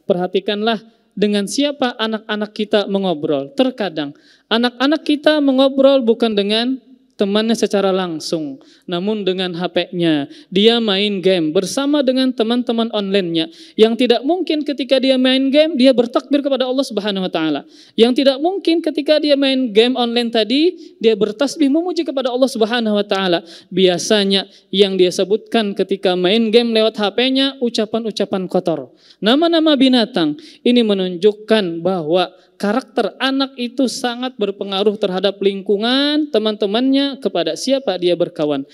Perhatikanlah dengan siapa anak-anak kita mengobrol. Terkadang anak-anak kita mengobrol bukan dengan temannya secara langsung, namun dengan HP-nya. Dia main game bersama dengan teman-teman online-nya. Yang tidak mungkin ketika dia main game, dia bertakbir kepada Allah Subhanahu wa taala. Yang tidak mungkin ketika dia main game online tadi, dia bertasbih memuji kepada Allah Subhanahu wa taala. Biasanya yang dia sebutkan ketika main game lewat HP-nya ucapan-ucapan kotor, nama-nama binatang. Ini menunjukkan bahwa karakter anak itu sangat berpengaruh terhadap lingkungan, teman-temannya, kepada siapa dia berkawan.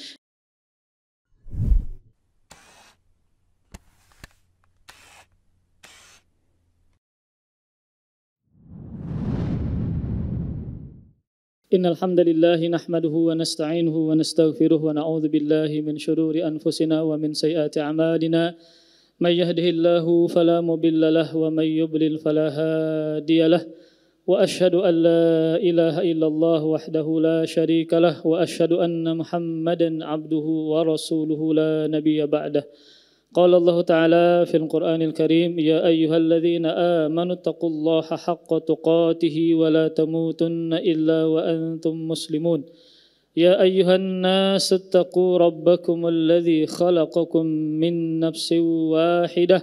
Innal hamdalillah nahmaduhu wa nasta'inuhu wa nastaghfiruh wa na'udzu billahi min shururi anfusina wa min sayyiati a'malina. May yahdihillahu fala mudilla lahu wa may yudlil fala hadiya lahu. Wa asyhadu an la ilaha illallah wahdahu la syarika lahu wa asyhadu anna Muhammadan abduhu wa rasuluhu la nabiyya ba'dah. Qala Allah Ta'ala fil Qur'anil Karim, ya ayyuhalladzina amanu taqullaha haqqa tuqatih wa la tamutunna illa wa antum muslimun. Ya ayyuhan nas ittaqu rabbakum alladzi khalaqakum min nafsin wahidah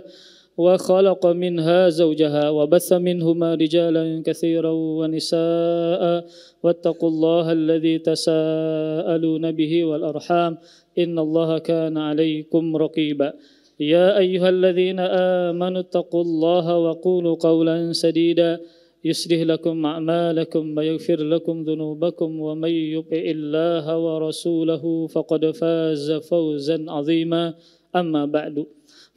wa khalaqa minha zawjaha wa batha minhuma rijalan katsiran wa nisaa'a wattaqullaha alladzi tasaaluna bihi wal arham innallaha kana 'alaykum raqiba. Ya ayyuhalladzina amanu taqullaha wa qulu qawlan sadida yuslih lakum a'malakum wa yaghfir lakum dhunubakum wa may yuti'illaha wa rasulahu faqad faza fawzan 'azima. Amma ba'du.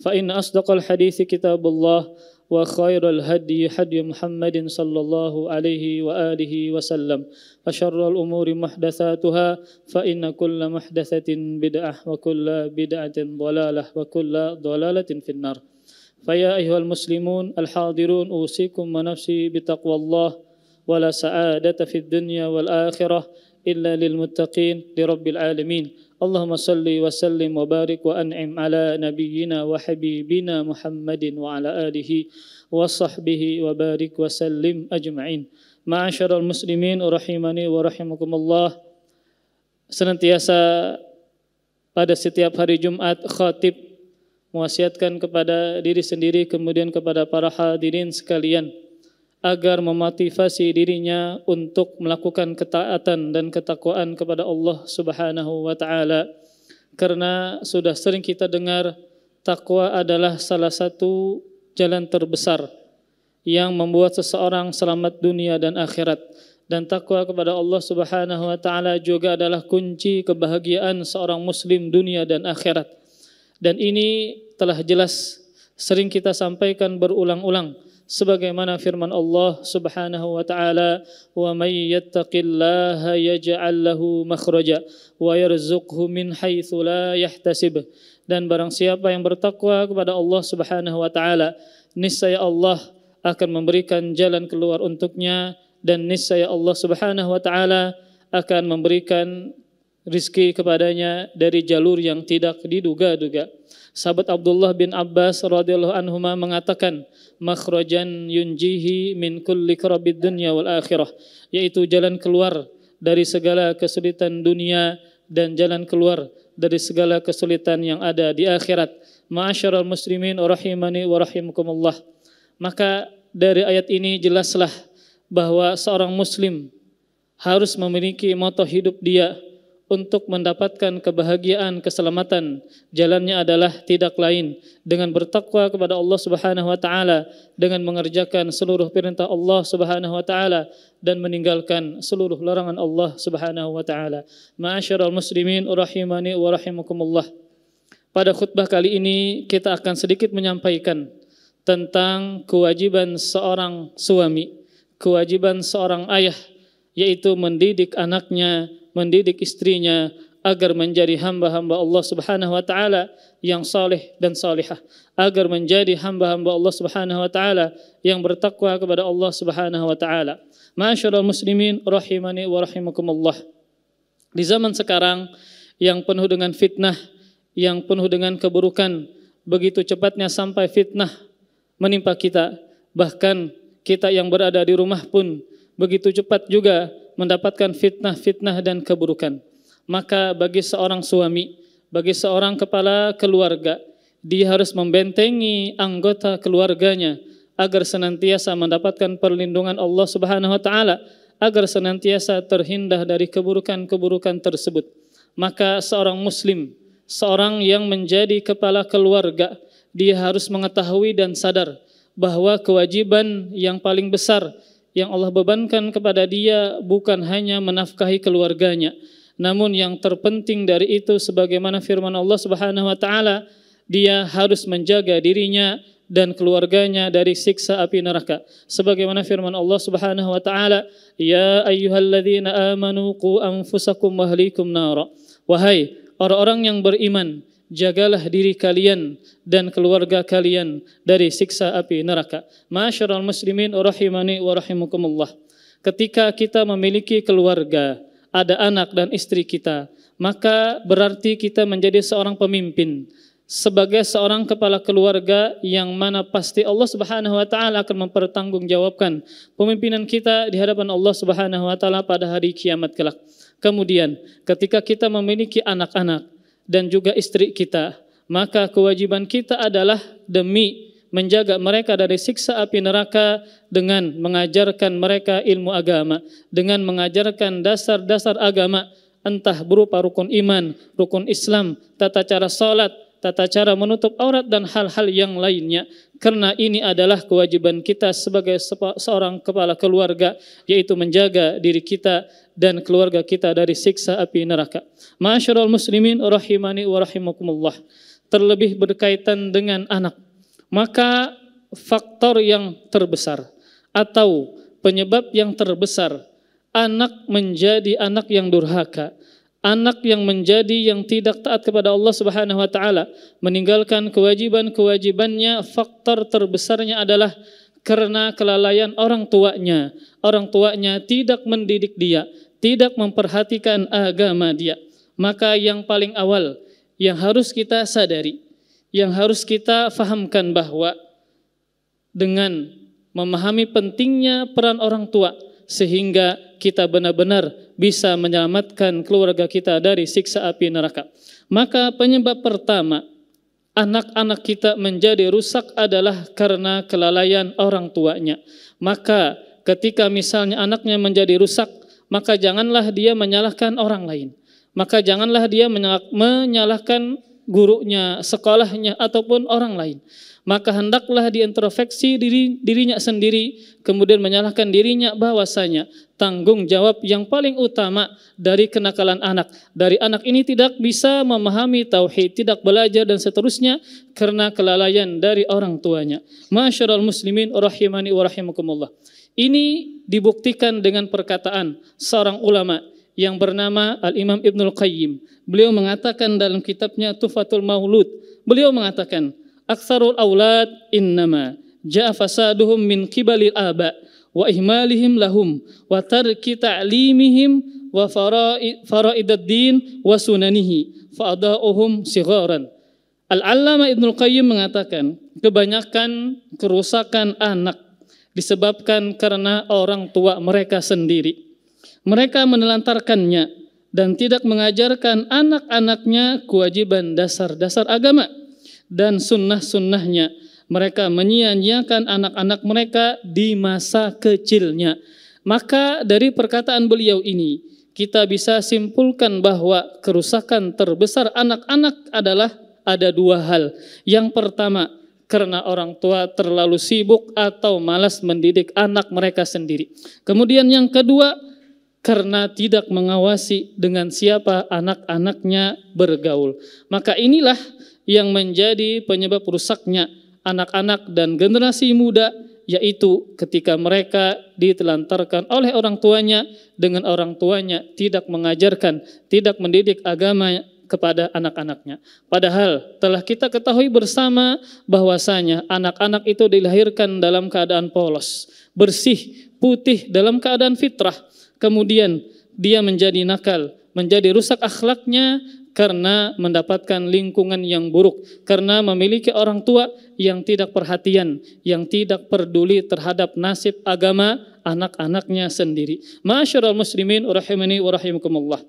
Fa inna asdaqal hadithi kitabullah wa khairal hadi hadi Muhammadin sallallahu alaihi wa alihi wasallam. Wa syarrul umuri muhdatsatuha fa inna kulla muhdatsatin bid'ah wa kulla bid'atin dhalalah wa kulla dhalalatin finnar. Faya ayyuhal muslimun al-hadirun usikum wa nafsi bitaqwallah wa la sa'adata fid dunya wal akhirah illa lil muttaqin li rabbil alamin. Allahumma salli wa sallim wa barik wa an'im ala nabiyyina wa habibina Muhammadin wa ala alihi wa sahbihi wa barik wa sallim ajma'in. Ma'asyiral muslimin rahimani wa rahimakumullah. Senantiasa pada setiap hari Jumat khatib mewasiatkan kepada diri sendiri kemudian kepada para hadirin sekalian agar memotivasi dirinya untuk melakukan ketaatan dan ketakwaan kepada Allah Subhanahu wa taala. Karena sudah sering kita dengar takwa adalah salah satu jalan terbesar yang membuat seseorang selamat dunia dan akhirat. Dan takwa kepada Allah Subhanahu wa taala juga adalah kunci kebahagiaan seorang muslim dunia dan akhirat. Dan ini telah jelas sering kita sampaikan berulang-ulang sebagaimana firman Allah Subhanahu wa taala, wa may yattaqillaha yaj'al lahu makhraja wa yarzuqhu min haitsu la yahtasib. Dan barang siapa yang bertakwa kepada Allah Subhanahu wa taala, niscaya Allah akan memberikan jalan keluar untuknya dan niscaya Allah Subhanahu wa taala akan memberikan rizki kepadanya dari jalur yang tidak diduga-duga. Sahabat Abdullah bin Abbas radhiyallahu anhuma mengatakan, makhrajan yunjihi min kulli karabid dunya wal akhirah, yaitu jalan keluar dari segala kesulitan dunia dan jalan keluar dari segala kesulitan yang ada di akhirat. Ma'asyiral muslimin rahimani wa rahimakumullah. Maka dari ayat ini jelaslah bahwa seorang muslim harus memiliki moto hidup dia untuk mendapatkan kebahagiaan, keselamatan. Jalannya adalah tidak lain dengan bertakwa kepada Allah Subhanahu wa taala, dengan mengerjakan seluruh perintah Allah Subhanahu wa taala dan meninggalkan seluruh larangan Allah Subhanahu wa taala. Ma'asyiral muslimin rahimani wa rahimakumullah. Pada khutbah kali ini kita akan sedikit menyampaikan tentang kewajiban seorang suami, kewajiban seorang ayah, yaitu mendidik anaknya, mendidik istrinya agar menjadi hamba-hamba Allah Subhanahu wa taala yang saleh dan salihah, agar menjadi hamba-hamba Allah Subhanahu wa taala yang bertakwa kepada Allah Subhanahu wa taala. Ma'asyiral muslimin rahimani wa rahimakumullah. Di zaman sekarang yang penuh dengan fitnah, yang penuh dengan keburukan, begitu cepatnya sampai fitnah menimpa kita. Bahkan kita yang berada di rumah pun begitu cepat juga mendapatkan fitnah-fitnah dan keburukan. Maka bagi seorang suami, bagi seorang kepala keluarga, dia harus membentengi anggota keluarganya agar senantiasa mendapatkan perlindungan Allah Subhanahu wa taala, agar senantiasa terhindar dari keburukan-keburukan tersebut. Maka seorang muslim, seorang yang menjadi kepala keluarga, dia harus mengetahui dan sadar bahwa kewajiban yang paling besar yang Allah bebankan kepada dia bukan hanya menafkahi keluarganya, namun yang terpenting dari itu sebagaimana firman Allah Subhanahu wa taala, dia harus menjaga dirinya dan keluarganya dari siksa api neraka. Sebagaimana firman Allah Subhanahu wa taala, "Ya ayyuhalladzina amanu qu anfusakum wa ahlikum nara." Wahai orang-orang yang beriman, jagalah diri kalian dan keluarga kalian dari siksa api neraka. Ma'asyiral muslimin rahimani wa rahimakumullah. Ketika kita memiliki keluarga, ada anak dan istri kita, maka berarti kita menjadi seorang pemimpin. Sebagai seorang kepala keluarga yang mana pasti Allah Subhanahu wa taala akan mempertanggungjawabkan pemimpinan kita di hadapan Allah Subhanahu wa taala pada hari kiamat kelak. Kemudian ketika kita memiliki anak-anak dan juga istri kita, maka kewajiban kita adalah demi menjaga mereka dari siksa api neraka dengan mengajarkan mereka ilmu agama, dengan mengajarkan dasar-dasar agama, entah berupa rukun iman, rukun Islam, tata cara salat, tata cara menutup aurat dan hal-hal yang lainnya. Karena ini adalah kewajiban kita sebagai seorang kepala keluarga, yaitu menjaga diri kita dan keluarga kita dari siksa api neraka. Ma'asyiral muslimin rahimani wa rahimakumullah. Terlebih berkaitan dengan anak, maka faktor yang terbesar atau penyebab yang terbesar anak menjadi anak yang durhaka, anak yang menjadi yang tidak taat kepada Allah Subhanahu wa taala, meninggalkan kewajiban-kewajibannya, faktor terbesarnya adalah karena kelalaian orang tuanya. Orang tuanya tidak mendidik dia, tidak memperhatikan agama dia. Maka yang paling awal yang harus kita sadari, yang harus kita fahamkan bahwa dengan memahami pentingnya peran orang tua sehingga kita benar-benar bisa menyelamatkan keluarga kita dari siksa api neraka. Maka penyebab pertama anak-anak kita menjadi rusak adalah karena kelalaian orang tuanya. Maka ketika misalnya anaknya menjadi rusak, maka janganlah dia menyalahkan orang lain. Maka janganlah dia menyalahkan gurunya, sekolahnya, ataupun orang lain. Maka hendaklah diintrospeksi dirinya sendiri, kemudian menyalahkan dirinya bahwasanya tanggung jawab yang paling utama dari kenakalan anak, dari anak ini tidak bisa memahami tauhid, tidak belajar dan seterusnya karena kelalaian dari orang tuanya. Ma'asyiral muslimin rahimani wa rahimakumullah. Ini dibuktikan dengan perkataan seorang ulama yang bernama Al-Imam Ibnul Qayyim. Beliau mengatakan dalam kitabnya Tuhfatul Maulud, beliau mengatakan, "Aktsarul aulad innama ja'a fasaduhum min qibalil aba wa ihmalihim lahum wa tarki ta'limihim wa faraidad din wa sunanihi fa adauhum sigharan." Al-Allamah Ibnul Qayyim mengatakan, kebanyakan kerusakan anak disebabkan karena orang tua mereka sendiri. Mereka menelantarkannya dan tidak mengajarkan anak-anaknya kewajiban dasar-dasar agama dan sunnah-sunnahnya. Mereka menyia-nyiakan anak-anak mereka di masa kecilnya. Maka dari perkataan beliau ini, kita bisa simpulkan bahwa kerusakan terbesar anak-anak adalah ada dua hal. Yang pertama, karena orang tua terlalu sibuk atau malas mendidik anak mereka sendiri. Kemudian yang kedua, karena tidak mengawasi dengan siapa anak-anaknya bergaul. Maka inilah yang menjadi penyebab rusaknya anak-anak dan generasi muda, yaitu ketika mereka ditelantarkan oleh orang tuanya dengan orang tuanya tidak mengajarkan, tidak mendidik agama kepada anak-anaknya. Padahal telah kita ketahui bersama bahwasanya anak-anak itu dilahirkan dalam keadaan polos, bersih, putih, dalam keadaan fitrah. Kemudian dia menjadi nakal, menjadi rusak akhlaknya karena mendapatkan lingkungan yang buruk, karena memiliki orang tua yang tidak perhatian, yang tidak peduli terhadap nasib agama anak-anaknya sendiri. Ma'asyiral muslimin rahimani wa rahimakumullah.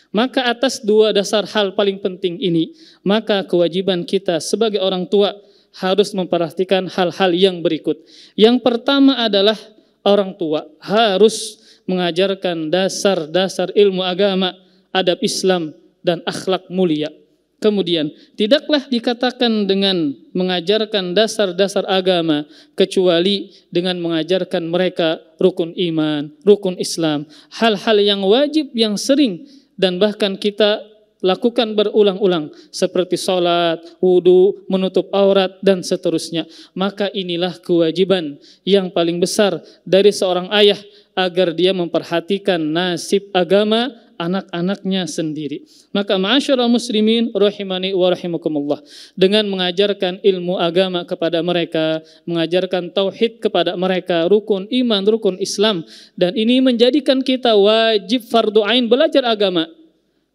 Maka atas dua dasar hal paling penting ini, maka kewajiban kita sebagai orang tua harus memperhatikan hal-hal yang berikut. Yang pertama adalah orang tua harus mengajarkan dasar-dasar ilmu agama, adab Islam, dan akhlak mulia. Kemudian, tidaklah dikatakan dengan mengajarkan dasar-dasar agama kecuali dengan mengajarkan mereka rukun iman, rukun Islam, hal-hal yang wajib yang sering dan bahkan kita lakukan berulang-ulang seperti sholat, wudu, menutup aurat, dan seterusnya. Maka inilah kewajiban yang paling besar dari seorang ayah agar dia memperhatikan nasib agama anak-anaknya sendiri. Maka ma'asyiral muslimin rahimani wa rahimakumullah, dengan mengajarkan ilmu agama kepada mereka, mengajarkan tauhid kepada mereka, rukun iman, rukun Islam, dan ini menjadikan kita wajib fardu ain belajar agama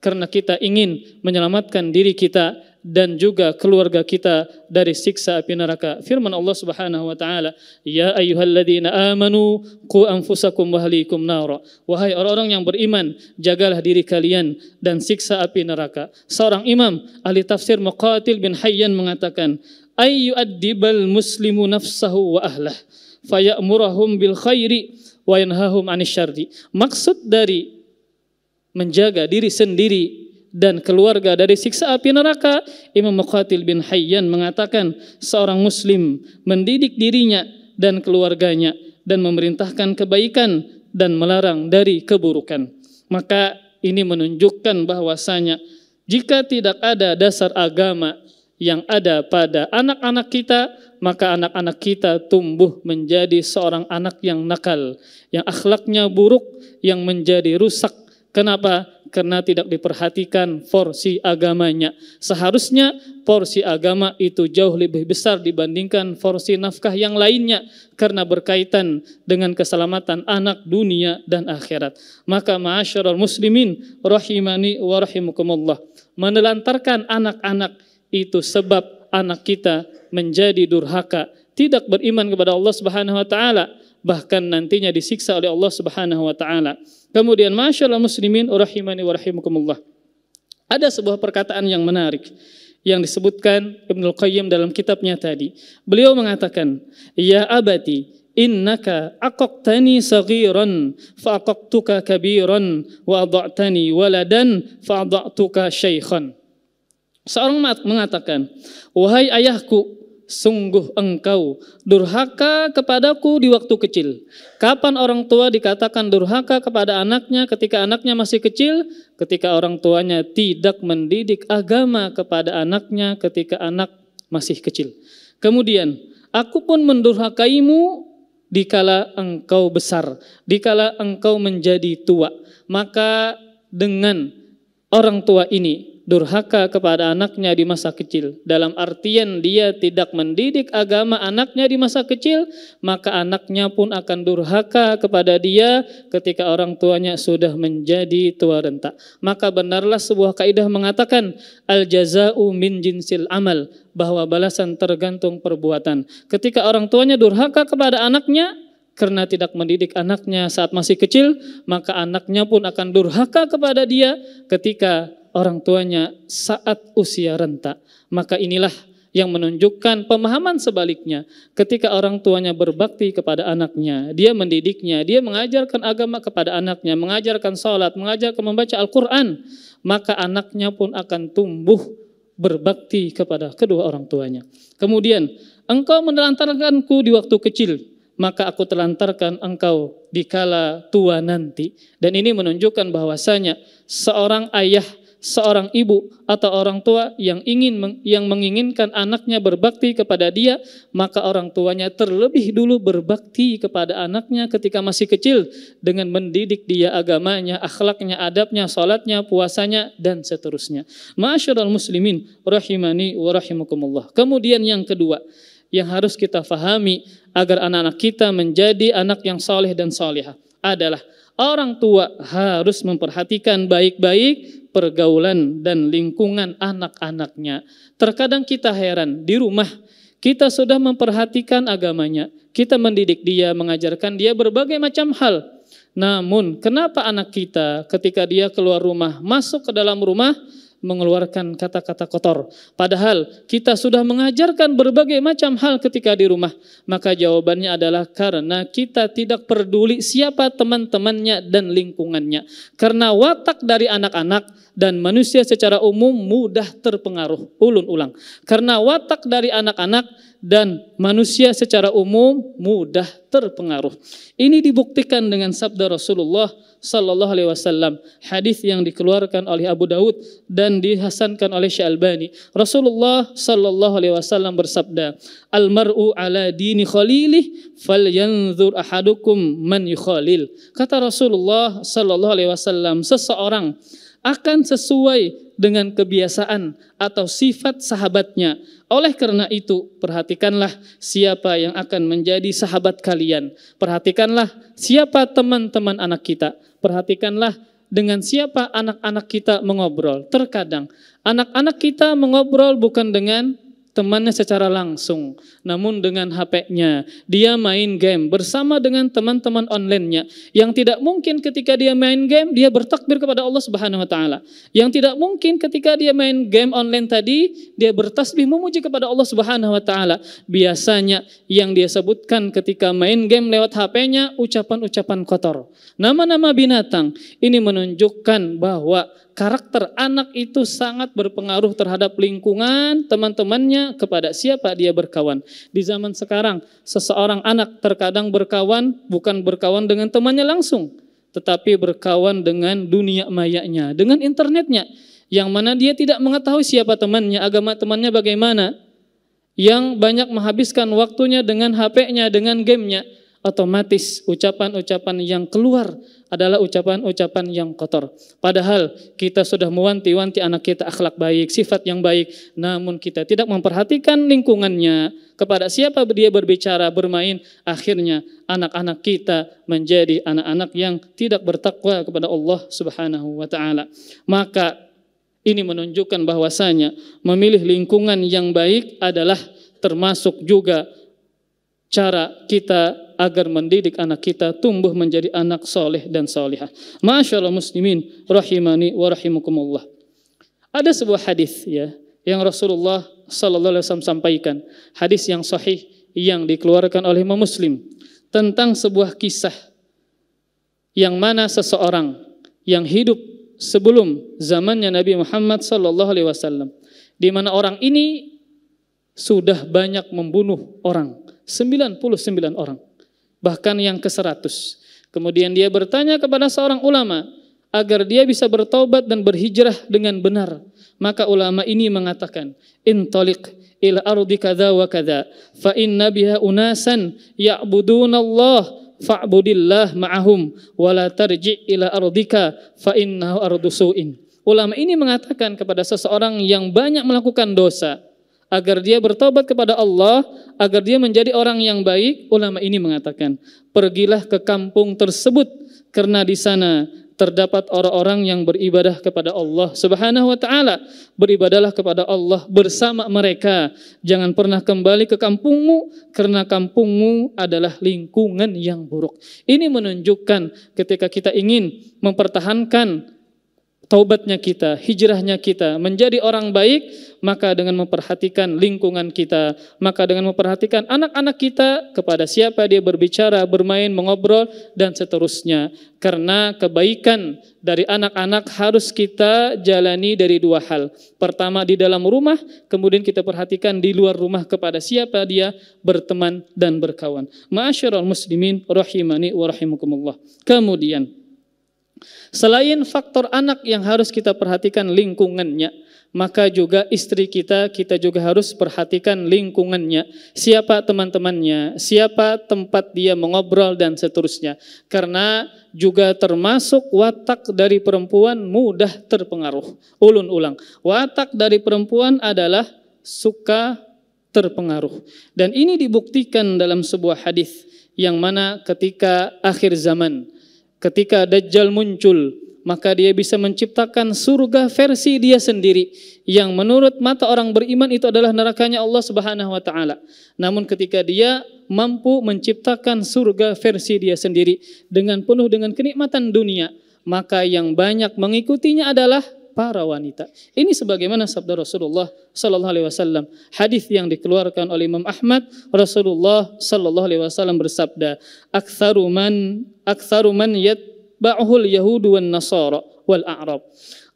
karena kita ingin menyelamatkan diri kita dan juga keluarga kita dari siksa api neraka. Firman Allah Subhanahu wa taala, "Ya ayyuhalladzina amanu qu anfusakum wa ahlikum nara." Wahai orang-orang yang beriman, jagalah diri kalian dan siksa api neraka. Seorang imam ahli tafsir Muqatil bin Hayyan mengatakan, "Ayyu'addibal muslimu nafsahu wa ahlah, faya'murahum bil khairi wa yanhahum 'anil syarri." Maksud dari menjaga diri sendiri dan keluarga dari siksa api neraka, Imam Muqatil bin Hayyan mengatakan seorang muslim mendidik dirinya dan keluarganya dan memerintahkan kebaikan dan melarang dari keburukan. Maka ini menunjukkan bahwasanya jika tidak ada dasar agama yang ada pada anak-anak kita, maka anak-anak kita tumbuh menjadi seorang anak yang nakal, yang akhlaknya buruk, yang menjadi rusak. Kenapa? Karena tidak diperhatikan porsi agamanya. Seharusnya porsi agama itu jauh lebih besar dibandingkan porsi nafkah yang lainnya karena berkaitan dengan keselamatan anak dunia dan akhirat. Maka ma'asyiral muslimin rahimani wa rahimakumullah, menelantarkan anak-anak itu sebab anak kita menjadi durhaka, tidak beriman kepada Allah Subhanahu wa taala, bahkan nantinya disiksa oleh Allah Subhanahu wa taala. Kemudian masyaallah muslimin rahimani wa rahimakumullah, ada sebuah perkataan yang menarik yang disebutkan Ibnul Qayyim dalam kitabnya tadi. Beliau mengatakan, "Ya abati, innaka aqaqtani saghiran fa aqaqtuka kabiran wa ada'tani waladan fa ada'tuka syaikhan." Seorang mengatakan, "Wahai ayahku, sungguh engkau durhaka kepadaku di waktu kecil." Kapan orang tua dikatakan durhaka kepada anaknya? Ketika anaknya masih kecil, ketika orang tuanya tidak mendidik agama kepada anaknya ketika anak masih kecil. Kemudian, aku pun mendurhakaimu dikala engkau besar, dikala engkau menjadi tua. Maka dengan orang tua ini durhaka kepada anaknya di masa kecil, dalam artian dia tidak mendidik agama anaknya di masa kecil, maka anaknya pun akan durhaka kepada dia ketika orang tuanya sudah menjadi tua renta. Maka benarlah sebuah kaidah mengatakan al-jaza'u min jinsil amal, bahwa balasan tergantung perbuatan. Ketika orang tuanya durhaka kepada anaknya karena tidak mendidik anaknya saat masih kecil, maka anaknya pun akan durhaka kepada dia ketika orang tuanya saat usia renta. Maka inilah yang menunjukkan pemahaman sebaliknya. Ketika orang tuanya berbakti kepada anaknya, dia mendidiknya, dia mengajarkan agama kepada anaknya, mengajarkan sholat, mengajarkan membaca Al-Quran, maka anaknya pun akan tumbuh berbakti kepada kedua orang tuanya. Kemudian, engkau menelantarkanku di waktu kecil, maka aku telantarkan engkau dikala tua nanti. Dan ini menunjukkan bahwasanya seorang ayah, seorang ibu atau orang tua yang menginginkan anaknya berbakti kepada dia, maka orang tuanya terlebih dulu berbakti kepada anaknya ketika masih kecil dengan mendidik dia agamanya, akhlaknya, adabnya, salatnya, puasanya, dan seterusnya. Ma'asyiral muslimin rahimani wa rahimakumullah. Kemudian yang kedua yang harus kita fahami agar anak-anak kita menjadi anak yang saleh dan salihah adalah orang tua harus memperhatikan baik-baik pergaulan dan lingkungan anak-anaknya. Terkadang kita heran, di rumah kita sudah memperhatikan agamanya, kita mendidik dia, mengajarkan dia berbagai macam hal. Namun kenapa anak kita ketika dia keluar rumah, masuk ke dalam rumah, mengeluarkan kata-kata kotor? Padahal kita sudah mengajarkan berbagai macam hal ketika di rumah. Maka jawabannya adalah karena kita tidak peduli siapa teman-temannya dan lingkungannya. Karena watak dari anak-anak dan manusia secara umum mudah terpengaruh. Ulun ulang. Karena watak dari anak-anak dan manusia secara umum mudah terpengaruh. Ini dibuktikan dengan sabda Rasulullah sallallahu alaihi wasallam, hadis yang dikeluarkan oleh Abu Daud dan dihasankan oleh Syalbani. Rasulullah sallallahu alaihi wasallam bersabda, "Al-mar'u ala dini khalilih falyanzur ahadukum man yukhalil." Kata Rasulullah sallallahu alaihi wasallam, seseorang akan sesuai dengan kebiasaan atau sifat sahabatnya. Oleh karena itu, perhatikanlah siapa yang akan menjadi sahabat kalian. Perhatikanlah siapa teman-teman anak kita. Perhatikanlah dengan siapa anak-anak kita mengobrol. Terkadang anak-anak kita mengobrol bukan dengan temannya secara langsung, namun dengan HP-nya. Dia main game bersama dengan teman-teman online-nya. Yang tidak mungkin ketika dia main game, dia bertakbir kepada Allah Subhanahu wa Ta'ala. Yang tidak mungkin ketika dia main game online tadi, dia bertasbih memuji kepada Allah Subhanahu wa Ta'ala. Biasanya yang dia sebutkan ketika main game lewat HP-nya, ucapan-ucapan kotor, nama-nama binatang. Ini menunjukkan bahwa karakter anak itu sangat berpengaruh terhadap lingkungan, teman-temannya, kepada siapa dia berkawan. Di zaman sekarang, seseorang anak terkadang berkawan, bukan berkawan dengan temannya langsung, tetapi berkawan dengan dunia mayanya, dengan internetnya, yang mana dia tidak mengetahui siapa temannya, agama temannya bagaimana, yang banyak menghabiskan waktunya dengan HP-nya, dengan game-nya. Otomatis ucapan-ucapan yang keluar adalah ucapan-ucapan yang kotor. Padahal kita sudah mewanti-wanti anak kita akhlak baik, sifat yang baik, namun kita tidak memperhatikan lingkungannya, kepada siapa dia berbicara, bermain. Akhirnya anak-anak kita menjadi anak-anak yang tidak bertakwa kepada Allah Subhanahu wa Ta'ala. Maka ini menunjukkan bahwasanya memilih lingkungan yang baik adalah termasuk juga cara kita agar mendidik anak kita tumbuh menjadi anak soleh dan solihah. Masyaallah muslimin rahimani wa rahimakumullah. Ada sebuah hadis ya yang Rasulullah sallallahu alaihi wasallam sampaikan, hadis yang sahih yang dikeluarkan oleh Imam Muslim, tentang sebuah kisah yang mana seseorang yang hidup sebelum zamannya Nabi Muhammad sallallahu alaihi wasallam, di mana orang ini sudah banyak membunuh orang, 99 orang, bahkan yang ke-100. Kemudian dia bertanya kepada seorang ulama agar dia bisa bertaubat dan berhijrah dengan benar. Maka ulama ini mengatakan, "Intaliq ila ardi kadza wa kadza, fa inna biha unasan ya'budunallah fa'budillah ma'ahum wa la tarji' ila ardika fa innahu ardu su'in." Ulama ini mengatakan kepada seseorang yang banyak melakukan dosa agar dia bertobat kepada Allah, agar dia menjadi orang yang baik. Ulama ini mengatakan, pergilah ke kampung tersebut karena di sana terdapat orang-orang yang beribadah kepada Allah Subhanahu wa Ta'ala. Beribadahlah kepada Allah bersama mereka. Jangan pernah kembali ke kampungmu karena kampungmu adalah lingkungan yang buruk. Ini menunjukkan ketika kita ingin mempertahankan taubatnya kita, hijrahnya kita, menjadi orang baik, maka dengan memperhatikan lingkungan kita, maka dengan memperhatikan anak-anak kita, kepada siapa dia berbicara, bermain, mengobrol, dan seterusnya. Karena kebaikan dari anak-anak harus kita jalani dari dua hal. Pertama di dalam rumah, kemudian kita perhatikan di luar rumah kepada siapa dia berteman dan berkawan. Ma'asyiral muslimin rahimani wa rahimakumullah. Kemudian selain faktor anak yang harus kita perhatikan lingkungannya, maka juga istri kita juga harus perhatikan lingkungannya. Siapa teman-temannya, siapa tempat dia mengobrol dan seterusnya. Karena juga termasuk watak dari perempuan mudah terpengaruh. Ulun ulang, watak dari perempuan adalah suka terpengaruh. Dan ini dibuktikan dalam sebuah hadis yang mana ketika akhir zaman, ketika Dajjal muncul, maka dia bisa menciptakan surga versi dia sendiri, yang menurut mata orang beriman itu adalah nerakanya Allah Subhanahu wa taala. Namun ketika dia mampu menciptakan surga versi dia sendiri dengan penuh dengan kenikmatan dunia, maka yang banyak mengikutinya adalah para wanita. Ini sebagaimana sabda Rasulullah sallallahu alaihi wasallam. Hadis yang dikeluarkan oleh Imam Ahmad, Rasulullah sallallahu alaihi wasallam bersabda, "Aktsaru man yatba'uhul yahudu wan nasara wal a'rab."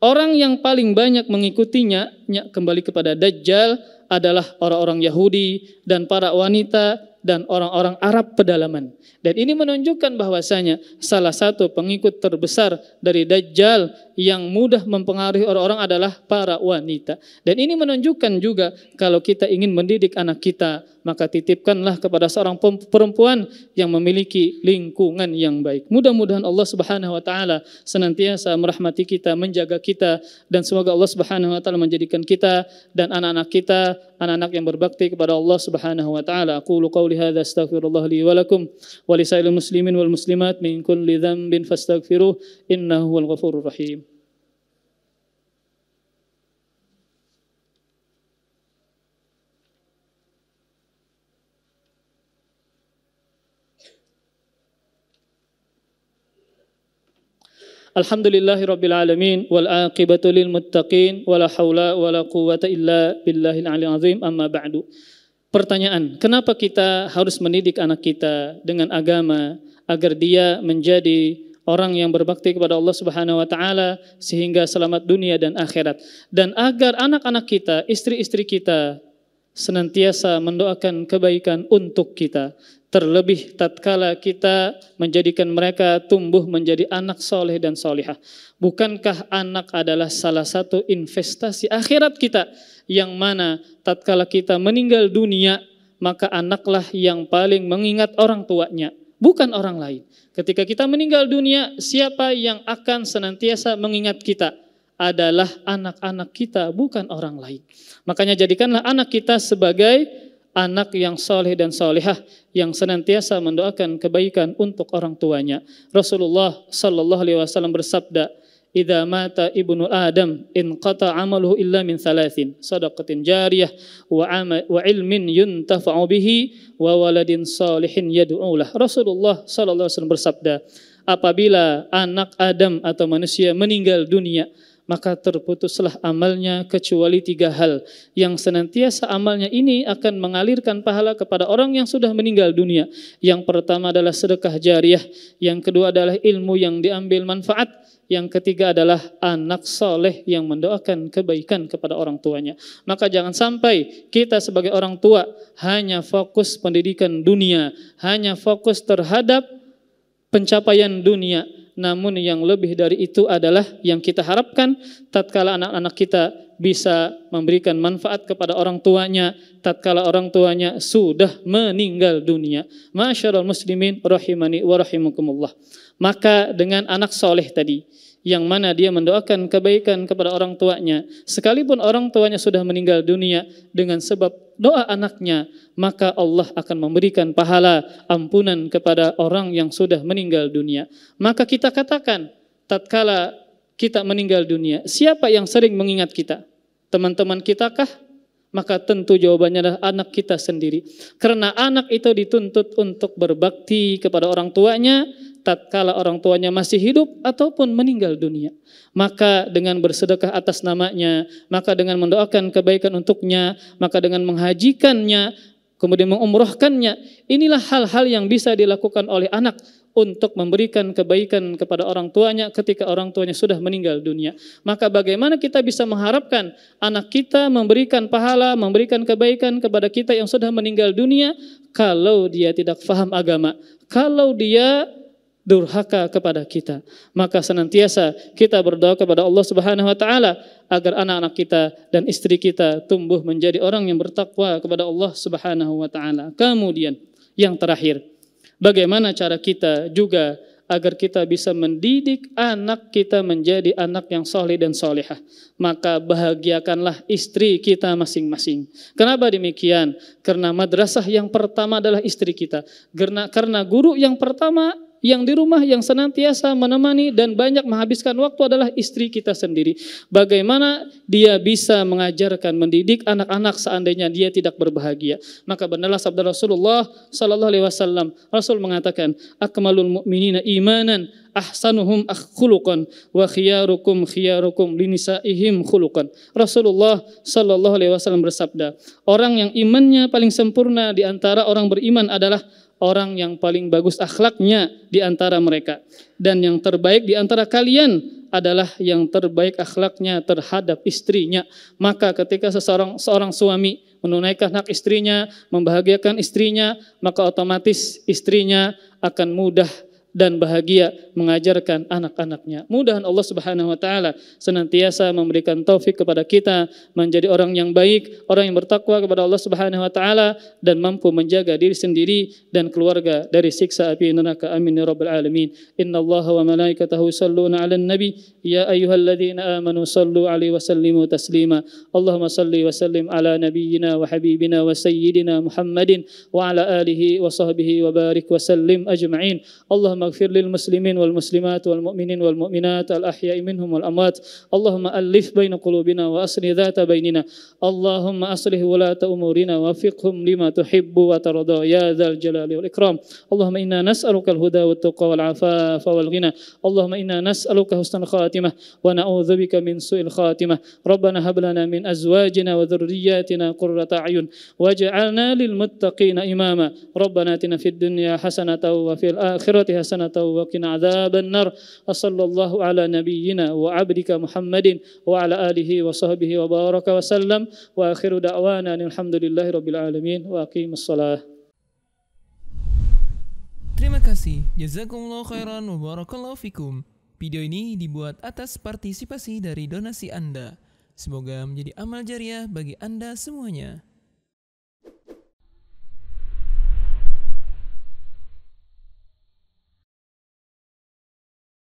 Orang yang paling banyak mengikutinya, kembali kepada Dajjal, adalah orang-orang Yahudi dan para wanita dan orang-orang Arab pedalaman. Dan ini menunjukkan bahwasanya salah satu pengikut terbesar dari Dajjal yang mudah mempengaruhi orang-orang adalah para wanita. Dan ini menunjukkan juga kalau kita ingin mendidik anak kita, maka titipkanlah kepada seorang perempuan yang memiliki lingkungan yang baik. Mudah-mudahan Allah Subhanahu wa taala senantiasa merahmati kita, menjaga kita, dan semoga Allah Subhanahu wa taala menjadikan kita dan anak-anak kita anak-anak yang berbakti kepada Allah Subhanahu wa taala. Aqulu qauli hadza astaghfirullah li wa lakum wa lisairil muslimin wal muslimat min kulli dhanbin fastaghfiruh innahu huwal ghafurur rahim. Alhamdulillahirabbil alamin wal aqibatu lil muttaqin wala haula wala quwwata illa billahil aliyil azim, amma ba'du. Pertanyaan, kenapa kita harus mendidik anak kita dengan agama agar dia menjadi orang yang berbakti kepada Allah Subhanahu wa taala sehingga selamat dunia dan akhirat, dan agar anak-anak kita, istri-istri kita senantiasa mendoakan kebaikan untuk kita, terlebih tatkala kita menjadikan mereka tumbuh menjadi anak soleh dan solihah. Bukankah anak adalah salah satu investasi akhirat kita, yang mana tatkala kita meninggal dunia, maka anaklah yang paling mengingat orang tuanya, bukan orang lain. Ketika kita meninggal dunia, siapa yang akan senantiasa mengingat kita? Adalah anak-anak kita, bukan orang lain. Makanya jadikanlah anak kita sebagai anak yang soleh dan solehah, yang senantiasa mendoakan kebaikan untuk orang tuanya. Rasulullah sallallahu alaihi wasallam bersabda, "Idza mata ibnu Adam inqata 'amaluhu illa min thalathin, shadaqatin jariyah wa ilmin yuntafa'u bihi wa waladin salihin yad'u lah." Rasulullah sallallahu alaihi wasallam bersabda, apabila anak Adam atau manusia meninggal dunia, maka terputuslah amalnya kecuali 3 hal yang senantiasa amalnya ini akan mengalirkan pahala kepada orang yang sudah meninggal dunia. Yang pertama adalah sedekah jariyah, yang kedua adalah ilmu yang diambil manfaat, yang ketiga adalah anak soleh yang mendoakan kebaikan kepada orang tuanya. Maka jangan sampai kita sebagai orang tua hanya fokus pendidikan dunia, hanya fokus terhadap pencapaian dunia. Namun yang lebih dari itu adalah yang kita harapkan tatkala anak-anak kita bisa memberikan manfaat kepada orang tuanya tatkala orang tuanya sudah meninggal dunia. Masyarul muslimin rahimani wa rahimakumullah. Maka dengan anak soleh tadi, yang mana dia mendoakan kebaikan kepada orang tuanya, sekalipun orang tuanya sudah meninggal dunia, dengan sebab doa anaknya, maka Allah akan memberikan pahala ampunan kepada orang yang sudah meninggal dunia. Maka kita katakan, tatkala kita meninggal dunia, siapa yang sering mengingat kita? Teman-teman kita kah? Maka tentu jawabannya adalah anak kita sendiri. Karena anak itu dituntut untuk berbakti kepada orang tuanya tatkala orang tuanya masih hidup ataupun meninggal dunia. Maka dengan bersedekah atas namanya, maka dengan mendoakan kebaikan untuknya, maka dengan menghajikannya, kemudian mengumrohkannya, inilah hal-hal yang bisa dilakukan oleh anak untuk memberikan kebaikan kepada orang tuanya ketika orang tuanya sudah meninggal dunia. Maka bagaimana kita bisa mengharapkan anak kita memberikan pahala, memberikan kebaikan kepada kita yang sudah meninggal dunia kalau dia tidak faham agama, kalau dia durhaka kepada kita? Maka senantiasa kita berdoa kepada Allah Subhanahu wa taala agar anak-anak kita dan istri kita tumbuh menjadi orang yang bertakwa kepada Allah Subhanahu wa taala. Kemudian yang terakhir, bagaimana cara kita juga agar kita bisa mendidik anak kita menjadi anak yang soleh dan solehah? Maka bahagiakanlah istri kita masing-masing. Kenapa demikian? Karena madrasah yang pertama adalah istri kita. Karena guru yang pertama yang di rumah yang senantiasa menemani dan banyak menghabiskan waktu adalah istri kita sendiri. Bagaimana dia bisa mengajarkan, mendidik anak-anak seandainya dia tidak berbahagia? Maka benarlah sabda Rasulullah sallallahu alaihi wasallam. Rasul mengatakan, "Akmalul mu'minina imanan ahsanuhum khuluqan wa khiyarukum linisaihim khuluqan." Rasulullah sallallahu alaihi wasallam bersabda, orang yang imannya paling sempurna di antara orang beriman adalah orang yang paling bagus akhlaknya di antara mereka, dan yang terbaik di antara kalian adalah yang terbaik akhlaknya terhadap istrinya. Maka ketika seorang suami menunaikan hak istrinya, membahagiakan istrinya, maka otomatis istrinya akan mudah dan bahagia mengajarkan anak-anaknya. Mudah Allah Subhanahu wa taala senantiasa memberikan taufik kepada kita menjadi orang yang baik, orang yang bertakwa kepada Allah Subhanahu wa taala dan mampu menjaga diri sendiri dan keluarga dari siksa api neraka. Amin ya rabbal alamin. Innallaha wa malaikatahu yusholluna 'alan nabi ya ayyuhalladzina amanu shallu 'alaihi wa sallimu taslima. Allahumma shalli wa sallim ala nabiyyina wa habibina wa sayyidina Muhammadin wa ala alihi wa sahbihi wa barik wa sallim ajma'in. Allahumma اغفر للمسلمين والمسلمات والمؤمنين والمؤمنات الأحياء منهم والأموات. اللهم ألف بين قلوبنا وأصلح ذات بيننا. اللهم أصلح ولاة أمورنا ووفقهم لما تحب وترضى يا ذا الجلال والإكرام. اللهم إنا نسألك الهدى والتقى والعفاف والغنى. اللهم إنا نسألك حسن الخاتمة ونعوذ بك من سوء الخاتمة. ربنا هب لنا من أزواجنا وذرياتنا قرة أعين واجعلنا للمتقين إماما. ربنا آتنا في الدنيا حسنة وفي الآخرة حسنة وقنا عذاب النار. وصلى الله على نبينا وعبدك محمد وعلى آله وصحبه وبارك وسلم. وآخر دعوانا الحمد لله رب العالمين وأقيم الصلاة. Terima kasih. Jazakumullah khairan wa barakallahu fikum. Video ini dibuat atas partisipasi dari donasi Anda. Semoga menjadi amal jariah bagi Anda semuanya.